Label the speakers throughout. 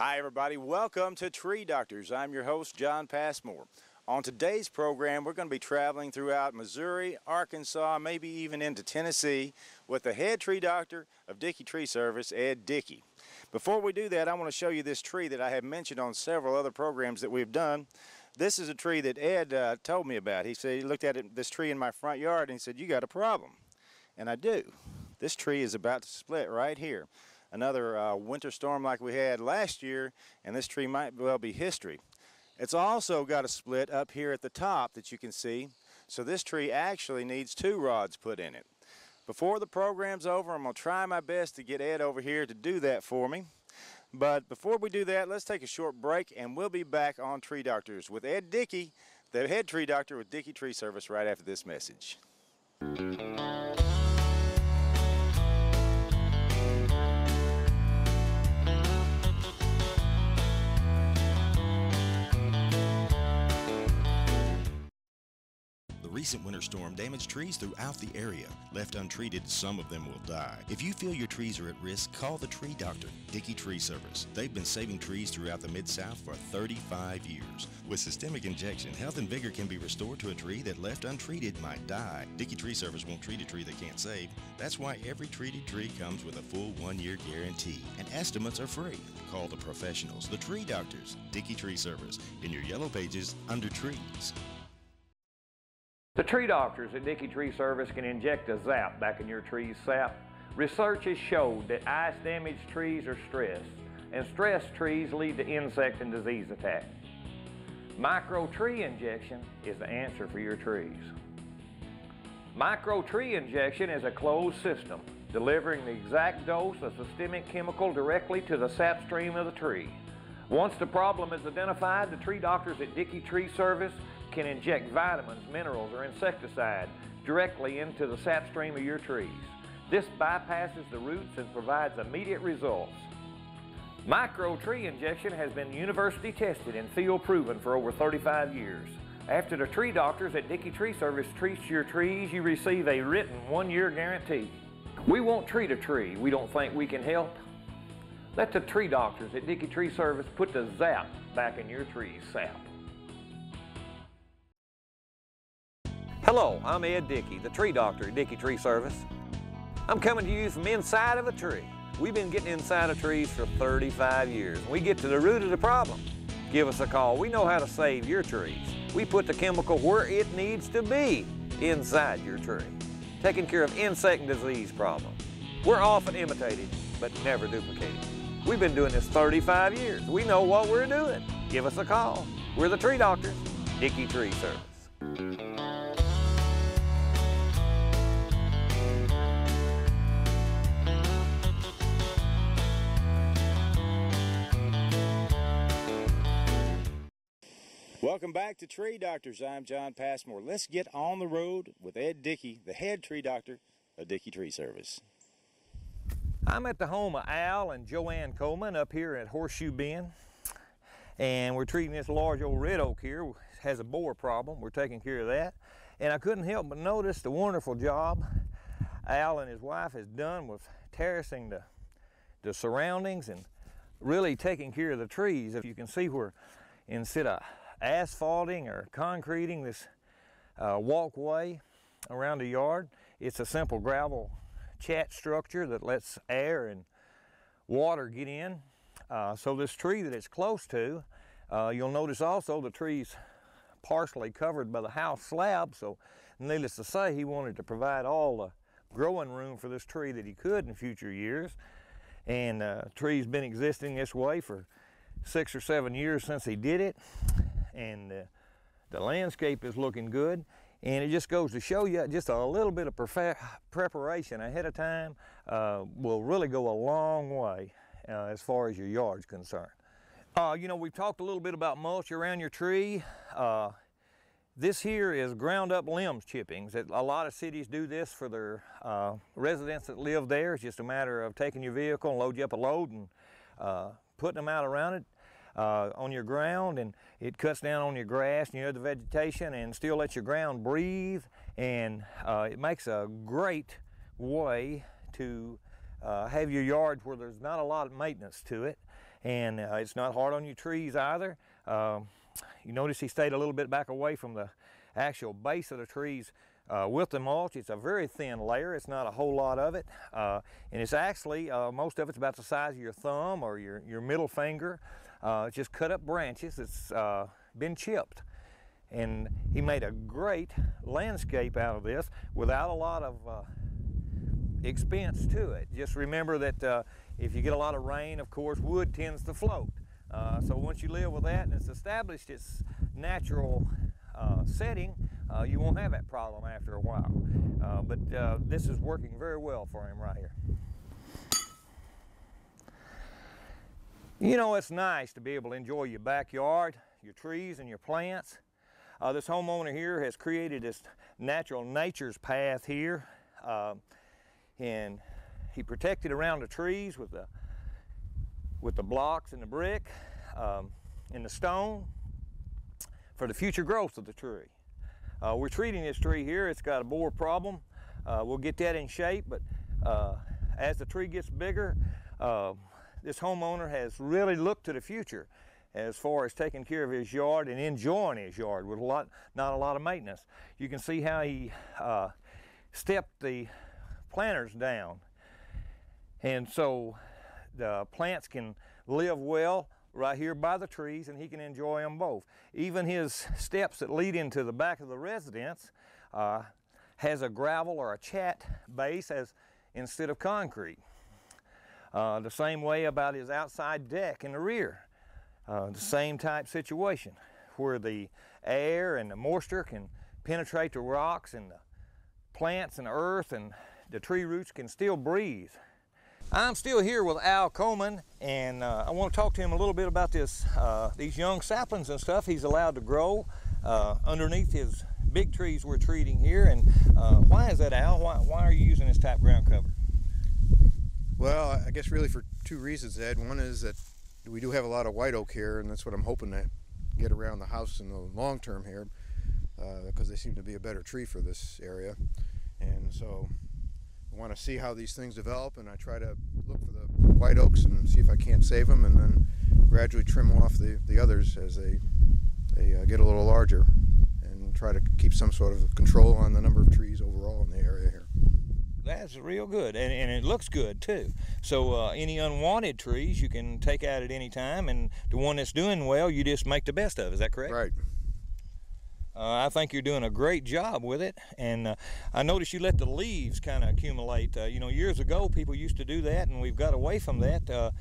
Speaker 1: Hi everybody, welcome to Tree Doctors. I'm your host, John Passmore. On today's program, we're going to be traveling throughout Missouri, Arkansas, maybe even into Tennessee with the head tree doctor of Dickey Tree Service, Ed Dickey. Before we do that, I want to show you this tree that I have mentioned on several other programs that we've done. This is a tree that Ed told me about. He said he looked at this tree in my front yard and he said, "You got a problem." And I do. This tree is about to split right here. Another winter storm like we had last year, and this tree might well be history. It's also got a split up here at the top that you can see, so this tree actually needs 2 rods put in it. Before the program's over, I'm going to try my best to get Ed over here to do that for me. But before we do that, let's take a short break, and we'll be back on Tree Doctors with Ed Dickey, the head tree doctor with Dickey Tree Service, right after this message.
Speaker 2: Recent winter storm damaged trees throughout the area. Left untreated, some of them will die. If you feel your trees are at risk, call the tree doctor, Dickey Tree Service. They've been saving trees throughout the Mid-South for 35 years. With systemic injection, health and vigor can be restored to a tree that left untreated might die. Dickey Tree Service won't treat a tree they can't save. That's why every treated tree comes with a full 1-year guarantee, and estimates are free. Call the professionals, the tree doctors, Dickey Tree Service, in your yellow pages under trees.
Speaker 3: The tree doctors at Dickey Tree Service can inject a zap back in your tree's sap. Research has showed that ice-damaged trees are stressed, and stressed trees lead to insect and disease attack. Micro tree injection is the answer for your trees. Micro tree injection is a closed system, delivering the exact dose of systemic chemical directly to the sap stream of the tree. Once the problem is identified, the tree doctors at Dickey Tree Service can inject vitamins, minerals, or insecticide directly into the sap stream of your trees. This bypasses the roots and provides immediate results. Micro tree injection has been university tested and field proven for over 35 years. After the tree doctors at Dickey Tree Service treat your trees, you receive a written 1-year guarantee. We won't treat a tree we don't think we can help. Let the tree doctors at Dickey Tree Service put the zap back in your tree's sap. Hello, I'm Ed Dickey, the tree doctor at Dickey Tree Service. I'm coming to you from inside of a tree. We've been getting inside of trees for 35 years. We get to the root of the problem. Give us a call. We know how to save your trees. We put the chemical where it needs to be, inside your tree, taking care of insect and disease problems. We're often imitated, but never duplicated. We've been doing this 35 years. We know what we're doing. Give us a call. We're the tree doctors, Dickey Tree Service.
Speaker 1: Welcome back to Tree Doctors. I'm John Passmore. Let's get on the road with Ed Dickey, the head tree doctor of Dickey Tree Service.
Speaker 3: I'm at the home of Al and Joanne Coleman up here at Horseshoe Bend, and we're treating this large old red oak here. It has a borer problem. We're taking care of that, and I couldn't help but notice the wonderful job Al and his wife has done with terracing the surroundings and really taking care of the trees. If you can see where instead of asphalting or concreting this walkway around the yard, it's a simple gravel chat structure that lets air and water get in. So this tree that it's close to, you'll notice also the tree's partially covered by the house slab, so needless to say, he wanted to provide all the growing room for this tree that he could in future years. And the tree's been existing this way for 6 or 7 years since he did it, and the landscape is looking good. And it just goes to show you just a little bit of preparation ahead of time will really go a long way as far as your yard's concerned. You know, we've talked a little bit about mulch around your tree. This here is ground up limbs chippings. A lot of cities do this for their residents that live there. It's just a matter of taking your vehicle and load you up a load and putting them out around it. On your ground, and it cuts down on your grass and your other vegetation and still lets your ground breathe, and it makes a great way to have your yard where there's not a lot of maintenance to it, and it's not hard on your trees either. You notice he stayed a little bit back away from the actual base of the trees with the mulch. It's a very thin layer. It's not a whole lot of it, and it's actually most of it's about the size of your thumb or your middle finger. It's just cut up branches. It's been chipped, and he made a great landscape out of this without a lot of expense to it. Just remember that if you get a lot of rain, of course, wood tends to float. So once you live with that and it's established its natural setting, you won't have that problem after a while. But this is working very well for him right here. You know, it's nice to be able to enjoy your backyard, your trees and your plants. This homeowner here has created this nature's path here, and he protected around the trees with the blocks and the brick and the stone for the future growth of the tree. We're treating this tree here. It's got a borer problem. We'll get that in shape, but as the tree gets bigger, this homeowner has really looked to the future as far as taking care of his yard and enjoying his yard with not a lot of maintenance. You can see how he stepped the planters down, and so the plants can live well right here by the trees, and he can enjoy them both. Even his steps that lead into the back of the residence has a gravel or a chat base instead of concrete. The same way about his outside deck in the rear. The same type situation where the air and the moisture can penetrate the rocks and the plants and the earth, and the tree roots can still breathe. I'm still here with Al Coleman, and I want to talk to him a little bit about these young saplings and stuff he's allowed to grow underneath his big trees we're treating here. And why is that, Al? Why are you using this type of ground cover?
Speaker 4: Well, I guess really for two reasons, Ed. One is that we do have a lot of white oak here, and that's what I'm hoping to get around the house in the long term here, because they seem to be a better tree for this area. And so I want to see how these things develop, and I try to look for the white oaks and see if I can't save them, and then gradually trim off the others as they get a little larger, and try to keep some sort of control on the number of trees overall in the area here.
Speaker 3: That's real good, and it looks good too. So any unwanted trees you can take out at any time, and the one that's doing well, you just make the best of. Is that correct?
Speaker 4: Right.
Speaker 3: I think you're doing a great job with it, and I noticed you let the leaves kind of accumulate. You know, years ago people used to do that, and we've got away from that.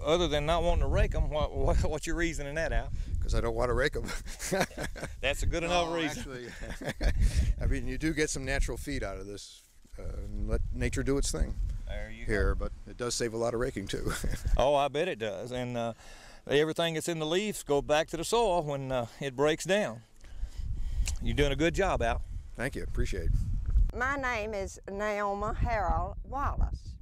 Speaker 3: Other than not wanting to rake them, what's your reason in that, Al?
Speaker 4: Because I don't want to rake them.
Speaker 3: That's a good enough reason.
Speaker 4: Actually, I mean, you do get some natural feed out of this, and let nature do its thing
Speaker 3: There you
Speaker 4: here, but it does save a lot of raking too.
Speaker 3: Oh, I bet it does. And everything that's in the leaves goes back to the soil when it breaks down. You're doing a good job, Al.
Speaker 4: Thank you, appreciate it.
Speaker 5: My name is Naoma Harold Wallace.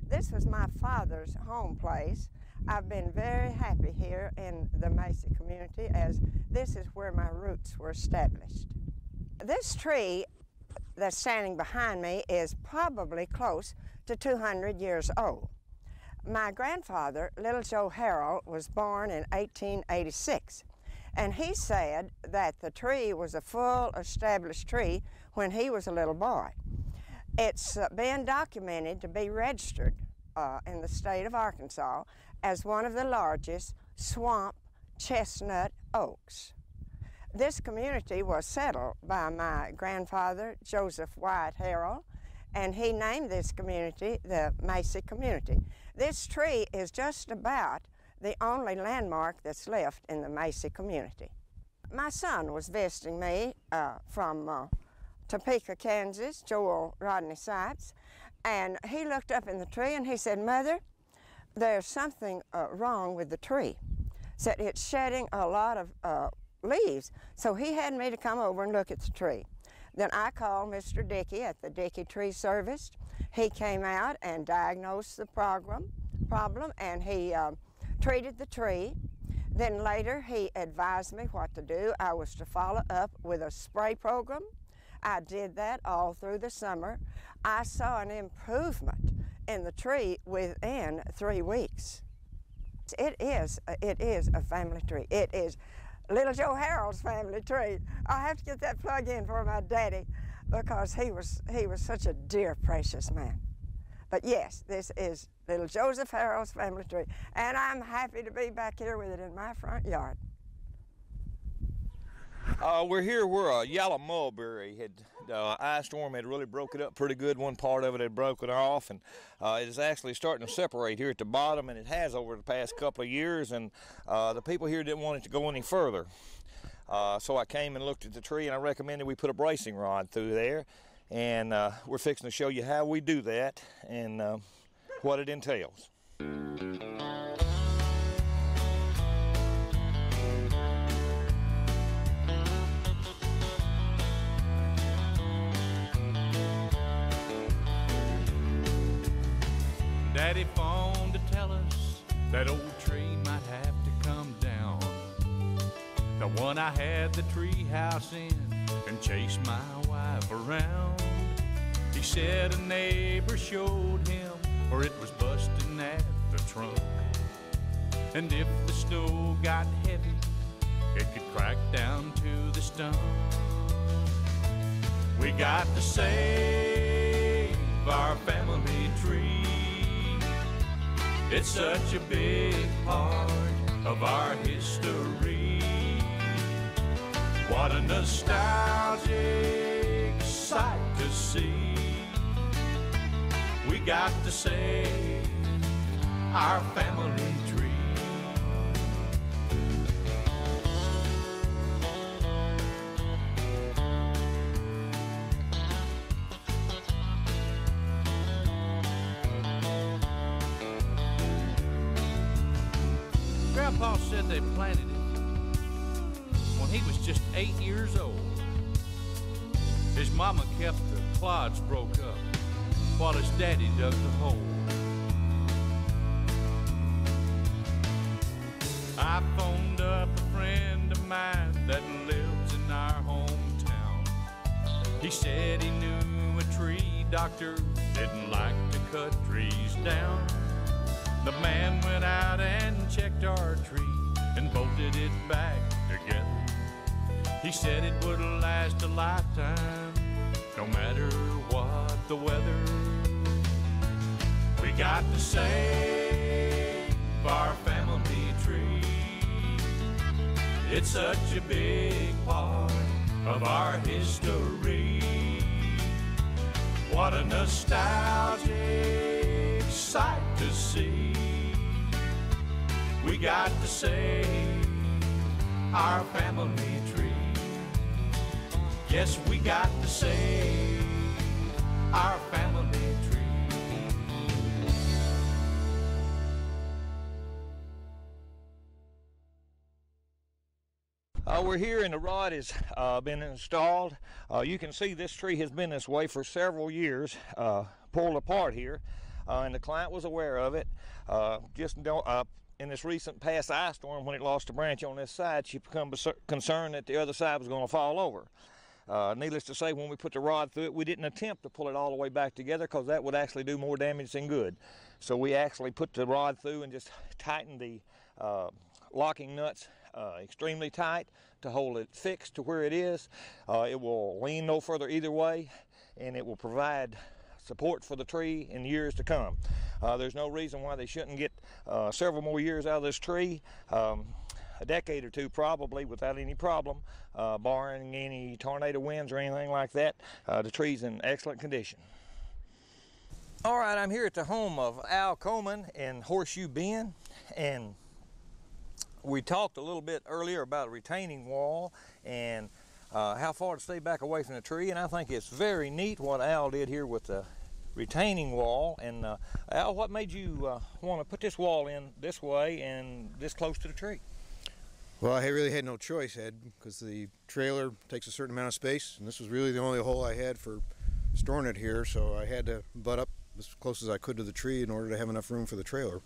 Speaker 5: This was my father's home place. I've been very happy here in the Macy community, as this is where my roots were established. This tree that's standing behind me is probably close to 200 years old. My grandfather, Little Joe Harold, was born in 1886, and he said that the tree was a full established tree when he was a little boy. It's been documented to be registered in the state of Arkansas as one of the largest swamp chestnut oaks. This community was settled by my grandfather, Joseph White Harold, and he named this community the Macy community. This tree is just about the only landmark that's left in the Macy community. My son was visiting me from Topeka, Kansas, Joel Rodney Sipes, and he looked up in the tree and he said, "Mother, there's something wrong with the tree." Said it's shedding a lot of leaves. So he had me to come over and look at the tree. Then I called Mr. Dickey at the Dickey Tree Service. He came out and diagnosed the problem, and he treated the tree. Then later he advised me what to do. I was to follow up with a spray program. I did that all through the summer. I saw an improvement in the tree within 3 weeks. It is a family tree. It is Little Joe Harold's family tree. I have to get that plug in for my daddy because he was such a dear, precious man. But yes, this is Little Joseph Harold's family tree, and I'm happy to be back here with it in my front yard.
Speaker 3: We're here where a yellow mulberry had, ice storm had really broke it up pretty good. One part of it had broken off, and it is actually starting to separate here at the bottom, and it has over the past couple of years, and the people here didn't want it to go any further. So I came and looked at the tree, and I recommended we put a bracing rod through there, and we're fixing to show you how we do that and what it entails.
Speaker 6: Daddy phoned to tell us that old tree might have to come down. The one I had the tree house in and chased my wife around. He said a neighbor showed him where it was busting at the trunk. And if the snow got heavy, it could crack down to the stump. We got to save our family tree. It's such a big part of our history. What a nostalgic sight to see. We got to save our family tree. Grandpa said they planted it when he was just 8 years old. His mama kept the clods broke up while his daddy dug the hole. I phoned up a friend of mine that lives in our hometown. He said he knew a tree doctor didn't like to cut trees down. The man went out and checked our tree and bolted it back together. He said it would last a lifetime, no matter what the weather. We got to save our family tree. It's such a big part of our history. What a nostalgic sight to see. We got to save our family tree. Yes, we got to save our family tree.
Speaker 3: We're here and the rod has been installed. You can see this tree has been this way for several years, pulled apart here, and the client was aware of it. In this recent past ice storm, when it lost a branch on this side, she became concerned that the other side was going to fall over. Needless to say, when we put the rod through it, we didn't attempt to pull it all the way back together because that would actually do more damage than good. So we actually put the rod through and just tightened the locking nuts extremely tight to hold it fixed to where it is. It will lean no further either way, and it will provide support for the tree in years to come. There's no reason why they shouldn't get several more years out of this tree, a decade or two probably without any problem, barring any tornado winds or anything like that. The tree's in excellent condition. All right, I'm here at the home of Al Coleman in Horseshoe Bend, and we talked a little bit earlier about a retaining wall and how far to stay back away from the tree, and I think it's very neat what Al did here with the retaining wall. And Al, what made you want to put this wall in this way and this close to the tree?
Speaker 4: Well, I really had no choice, Ed, because the trailer takes a certain amount of space, and this was really the only hole I had for storing it here, so I had to butt up as close as I could to the tree in order to have enough room for the trailer.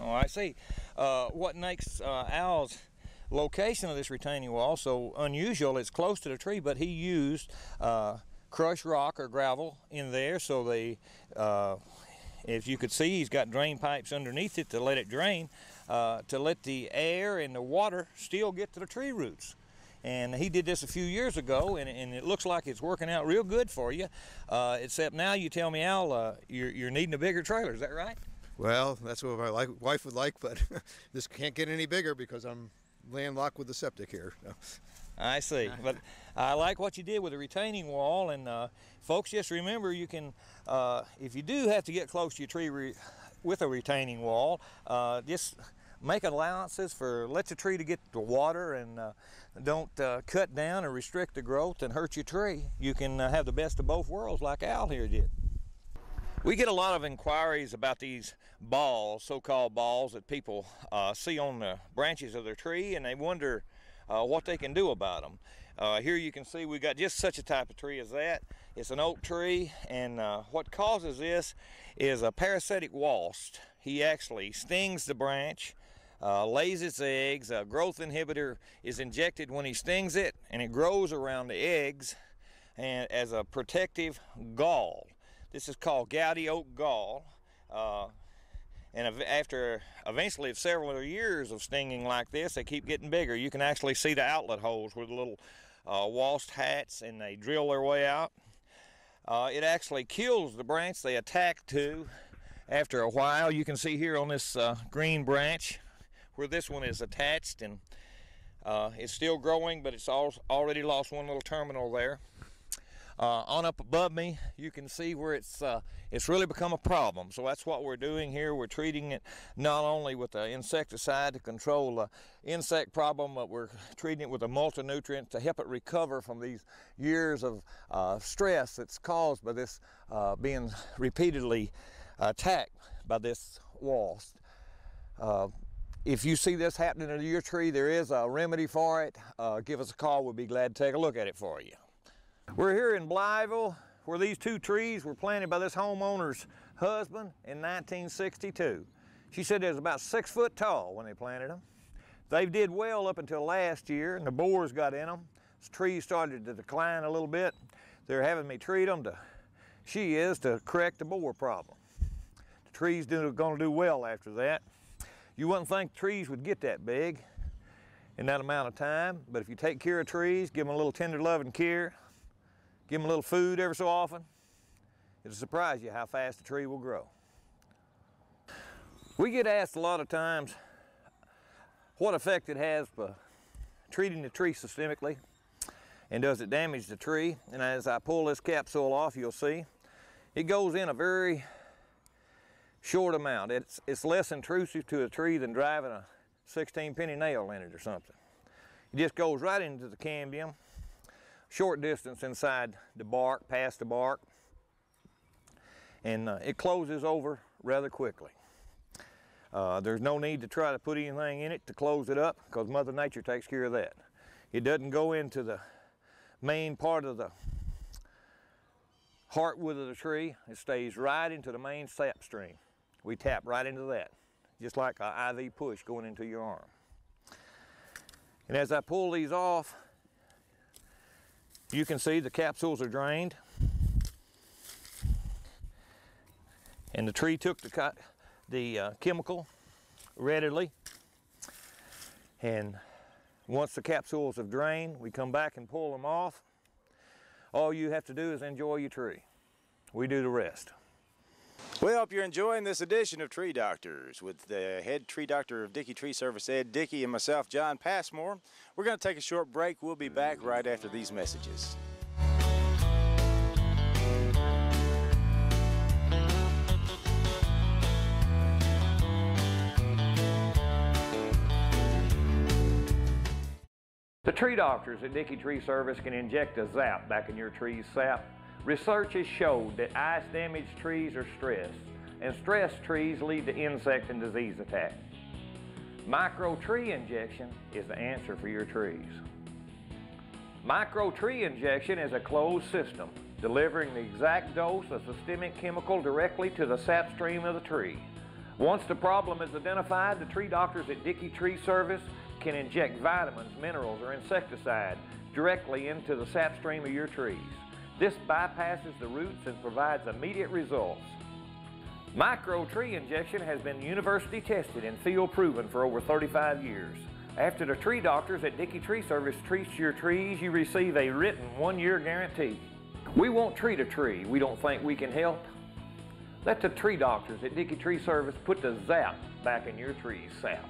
Speaker 3: Oh, I see. What makes Al's location of this retaining wall so unusual, it's close to the tree, but he used crushed rock or gravel in there, so they, if you could see, he's got drain pipes underneath it to let it drain. to let the air and the water still get to the tree roots. And he did this a few years ago, and it looks like it's working out real good for you. Except now you tell me, Al, you're needing a bigger trailer, is that right?
Speaker 4: Well, that's what my wife would like, but this can't get any bigger because I'm landlocked with the septic here. So.
Speaker 3: I see, but I like what you did with the retaining wall, and folks, just remember you can, if you do have to get close to your tree with a retaining wall, just make allowances let the tree to get the water, and don't cut down or restrict the growth and hurt your tree. You can have the best of both worlds like Al here did. We get a lot of inquiries about these balls, so-called balls that people see on the branches of their tree, and they wonder what they can do about them. Here you can see we got just such a type of tree as that. It's an oak tree, and what causes this is a parasitic wasp. He actually stings the branch, lays its eggs. A growth inhibitor is injected when he stings it, and it grows around the eggs and as a protective gall. This is called gouty oak gall. And after eventually several years of stinging like this, they keep getting bigger. You can actually see the outlet holes where the little wasp hatch, and they drill their way out. It actually kills the branch they attack to after a while. You can see here on this green branch where this one is attached, and it's still growing, but it's already lost one little terminal there. On up above me, you can see where it's really become a problem. So that's what we're doing here. We're treating it not only with an insecticide to control the insect problem, but we're treating it with a multi-nutrient to help it recover from these years of stress that's caused by this being repeatedly attacked by this wasp. If you see this happening to your tree, there is a remedy for it. Give us a call. We'll be glad to take a look at it for you. We're here in Blytheville, where these two trees were planted by this homeowner's husband in 1962. She said they was about 6 foot tall when they planted them. They did well up until last year, and the borers got in them. The trees started to decline a little bit. They're having me treat them to correct the borer problem. The trees are going to do well after that. You wouldn't think trees would get that big in that amount of time, but if you take care of trees, give them a little tender love and care, give them a little food every so often, it'll surprise you how fast the tree will grow. We get asked a lot of times what effect it has by treating the tree systemically, and does it damage the tree. And as I pull this capsule off, you'll see it goes in a very short amount. It's less intrusive to a tree than driving a 16-penny nail in it or something. It just goes right into the cambium, short distance inside the bark, past the bark, and it closes over rather quickly. There's no need to try to put anything in it to close it up, because Mother Nature takes care of that. It doesn't go into the main part of the heartwood of the tree. It stays right into the main sap stream. We tap right into that, just like an IV push going into your arm. And as I pull these off, you can see the capsules are drained, and the tree took the chemical readily. And once the capsules have drained, we come back and pull them off. All you have to do is enjoy your tree. We do the rest.
Speaker 1: We hope you're enjoying this edition of Tree Doctors with the head tree doctor of Dickey Tree Service, Ed Dickey, and myself, John Passmore. We're going to take a short break. We'll be back right after these messages.
Speaker 3: The tree doctors at Dickey Tree Service can inject a zap back in your tree's sap. Research has showed that ice-damaged trees are stressed, and stressed trees lead to insect and disease attack. Micro tree injection is the answer for your trees. Micro tree injection is a closed system, delivering the exact dose of systemic chemical directly to the sap stream of the tree. Once the problem is identified, the tree doctors at Dickey Tree Service can inject vitamins, minerals, or insecticide directly into the sap stream of your trees. This bypasses the roots and provides immediate results. Micro tree injection has been university tested and field proven for over 35 years. After the tree doctors at Dickey Tree Service treat your trees, you receive a written 1-year guarantee. We won't treat a tree we don't think we can help. Let the tree doctors at Dickey Tree Service put the zap back in your tree's sap.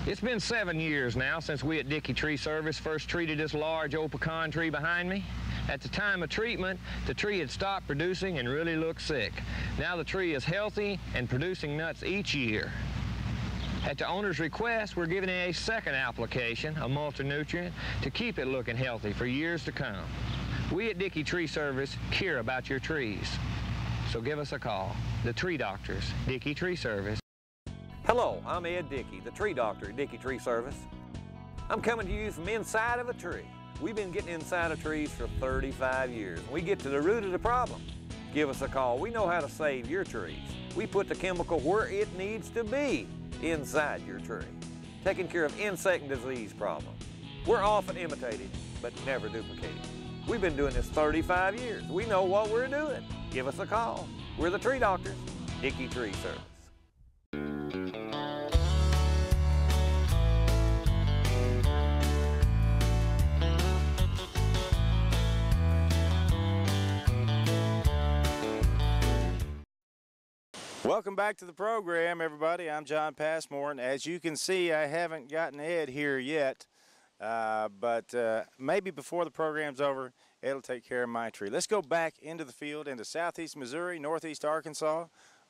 Speaker 3: It's been 7 years now since we at Dickey Tree Service first treated this large old pecan tree behind me. At the time of treatment, the tree had stopped producing and really looked sick. Now the tree is healthy and producing nuts each year. At the owner's request, we're giving it a second application, a multi-nutrient, to keep it looking healthy for years to come. We at Dickey Tree Service care about your trees. So give us a call. The Tree Doctors, Dickey Tree Service. Hello, I'm Ed Dickey, the tree doctor at Dickey Tree Service. I'm coming to you from inside of a tree. We've been getting inside of trees for 35 years. We get to the root of the problem. Give us a call. We know how to save your trees. We put the chemical where it needs to be, inside your tree, taking care of insect and disease problems. We're often imitated, but never duplicated. We've been doing this 35 years. We know what we're doing. Give us a call. We're the Tree Doctors, Dickey Tree Service.
Speaker 1: Welcome back to the program, everybody. I'm John Passmore, and as you can see, I haven't gotten Ed here yet, but maybe before the program's over, Ed will take care of my tree. Let's go back into the field, into southeast Missouri, northeast Arkansas,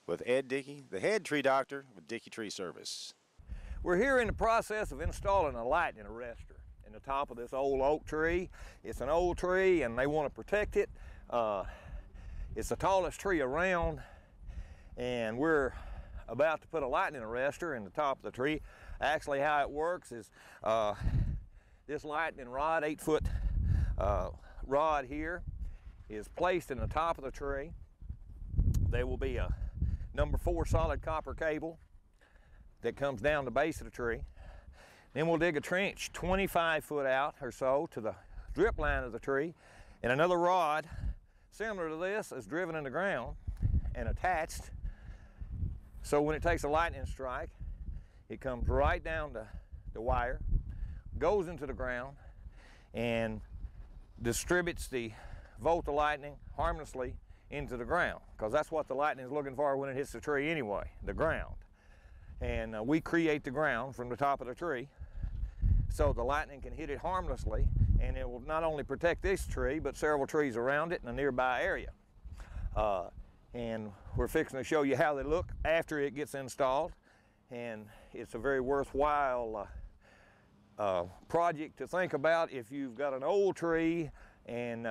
Speaker 1: with Ed Dickey, the head tree doctor with Dickey Tree Service.
Speaker 3: We're here in the process of installing a lightning arrestor in the top of this old oak tree. It's an old tree, and they want to protect it. It's the tallest tree around, and we're about to put a lightning arrestor in the top of the tree. Actually, how it works is this lightning rod, 8-foot rod here, is placed in the top of the tree. There will be a number 4 solid copper cable that comes down the base of the tree. Then we'll dig a trench 25 foot out or so to the drip line of the tree, and another rod similar to this is driven in the ground and attached. So when it takes a lightning strike, it comes right down the wire, goes into the ground, and distributes the volt of lightning harmlessly into the ground, because that's what the lightning is looking for when it hits the tree anyway, the ground. And we create the ground from the top of the tree so the lightning can hit it harmlessly, and it will not only protect this tree, but several trees around it in a nearby area. And we're fixing to show you how they look after it gets installed, and it's a very worthwhile project to think about if you've got an old tree and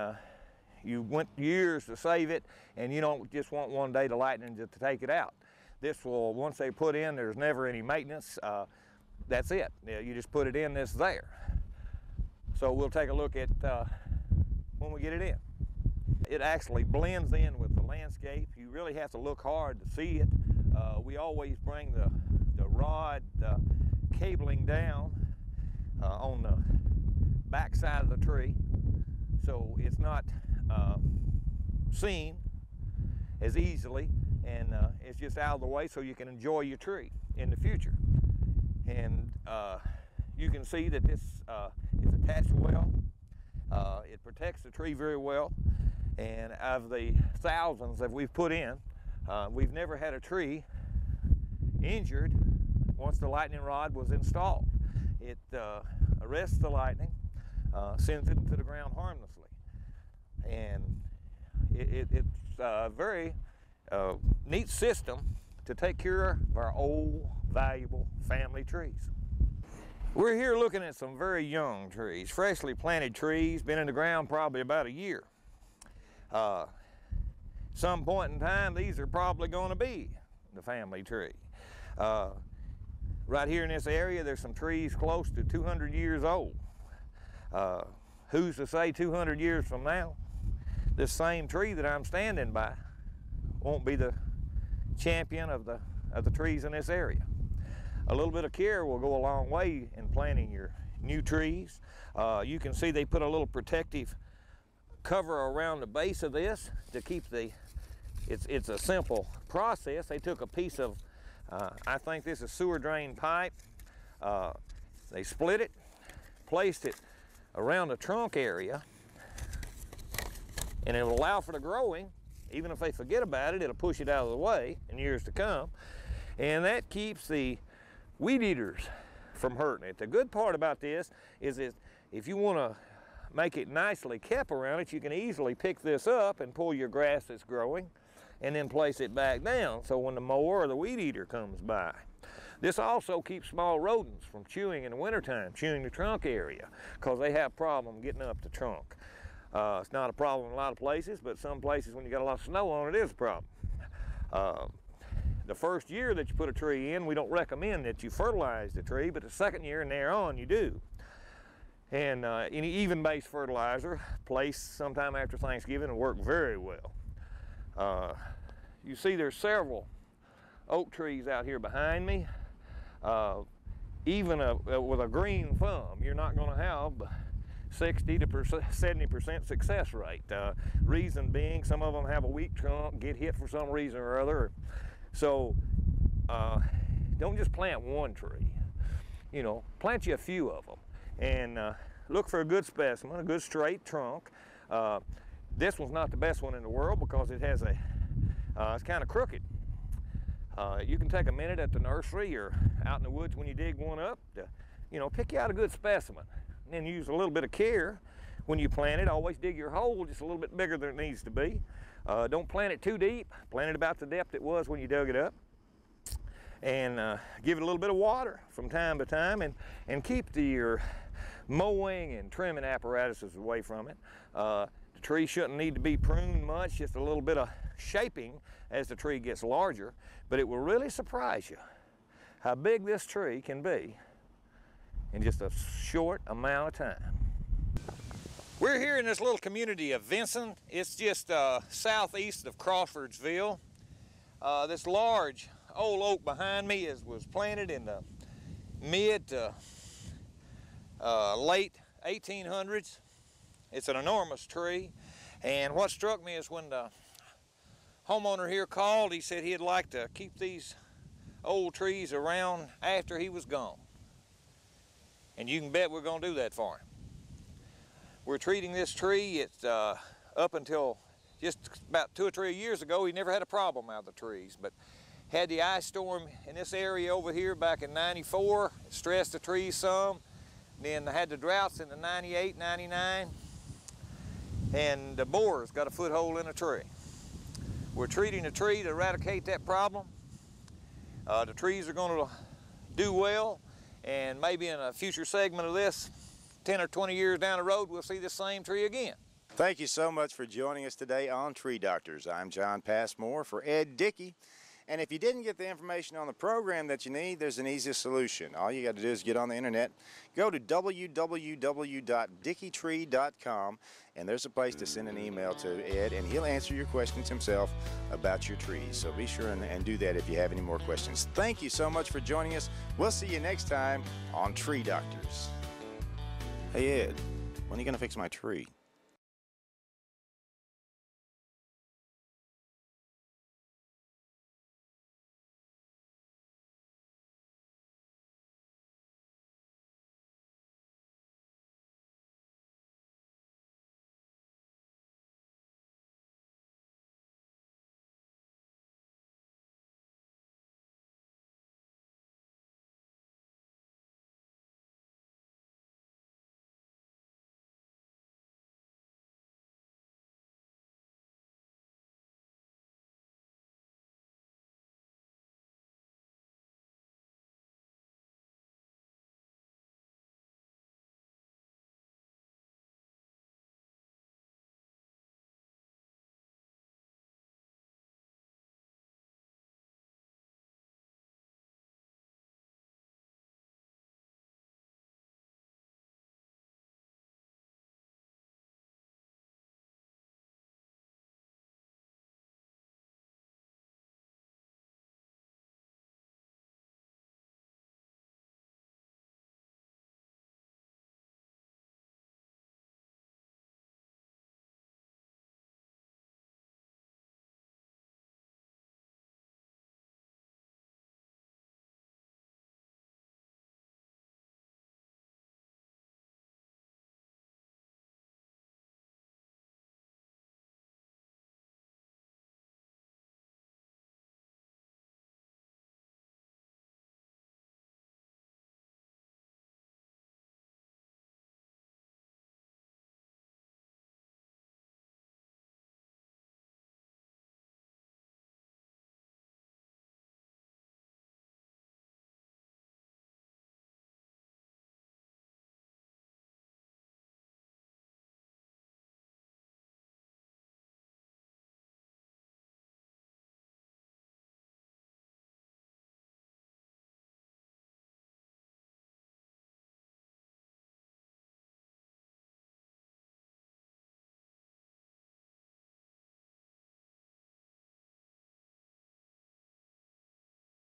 Speaker 3: you went years to save it and you don't just want one day the lightning to take it out. This will, once they put in, there's never any maintenance. That's it. You just put it in, it's there. So we'll take a look at when we get it in. It actually blends in with the landscape. You really have to look hard to see it. We always bring the rod cabling down on the back side of the tree, so it's not seen as easily, and it's just out of the way so you can enjoy your tree in the future. And you can see that this is attached well. It protects the tree very well. And of the thousands that we've put in, we've never had a tree injured once the lightning rod was installed. It arrests the lightning, sends it to the ground harmlessly. And it's a very neat system to take care of our old, valuable family trees. We're here looking at some very young trees, freshly planted trees, been in the ground probably about a year. Some point in time, these are probably going to be the family tree. Right here in this area, there's some trees close to 200 years old. Who's to say 200 years from now, this same tree that I'm standing by won't be the champion of the trees in this area. A little bit of care will go a long way in planting your new trees. You can see they put a little protective cover around the base of this to keep the, it's a simple process. They took a piece of, I think this is sewer drain pipe. They split it, placed it around the trunk area, and it will allow for the growing. Even if they forget about it, it'll push it out of the way in years to come. And that keeps the weed eaters from hurting it. The good part about this is that if you want to make it nicely kept around it, you can easily pick this up and pull your grass that's growing and then place it back down so when the mower or the weed eater comes by. This also keeps small rodents from chewing in the wintertime, chewing the trunk area, because they have problem getting up the trunk. It's not a problem in a lot of places, but some places when you got a lot of snow on it, it is a problem. The first year that you put a tree in, we don't recommend that you fertilize the tree, but the second year and thereon you do. And any even-based fertilizer placed sometime after Thanksgiving will work very well. You see there's several oak trees out here behind me. Even with a green thumb, you're not going to have 60 to 70% success rate. Reason being, some of them have a weak trunk, get hit for some reason or other. So don't just plant one tree. You know, plant you a few of them, and look for a good specimen, a good straight trunk. This one's not the best one in the world because it has a, it's kind of crooked. You can take a minute at the nursery or out in the woods when you dig one up to, you know, pick you out a good specimen. And then use a little bit of care when you plant it. Always dig your hole just a little bit bigger than it needs to be. Don't plant it too deep. Plant it about the depth it was when you dug it up. And give it a little bit of water from time to time, and keep your mowing and trimming apparatuses away from it. The tree shouldn't need to be pruned much, just a little bit of shaping as the tree gets larger, but it will really surprise you how big this tree can be in just a short amount of time. We're here in this little community of Vinson. It's just southeast of Crawfordsville. This large old oak behind me was planted in the mid to late 1800s. It's an enormous tree, and what struck me is when the homeowner here called, he said he'd like to keep these old trees around after he was gone. And you can bet we're going to do that for him. We're treating this tree. It's up until just about 2 or 3 years ago, he never had a problem out of the trees, but had the ice storm in this area over here back in '94. It stressed the trees some. Then had the droughts in the '98, '99, and the borers got a foothold in a tree. We're treating the tree to eradicate that problem. The trees are going to do well, and maybe in a future segment of this, 10 or 20 years down the road, we'll see this same tree again.
Speaker 1: Thank you so much for joining us today on Tree Doctors. I'm John Passmore for Ed Dickey. And if you didn't get the information on the program that you need, there's an easy solution. All you got to do is get on the internet, go to www.dickeytree.com, and there's a place to send an email to Ed, and he'll answer your questions himself about your trees. So be sure and do that if you have any more questions. Thank you so much for joining us. We'll see you next time on Tree Doctors. Hey Ed, when are you going to fix my tree?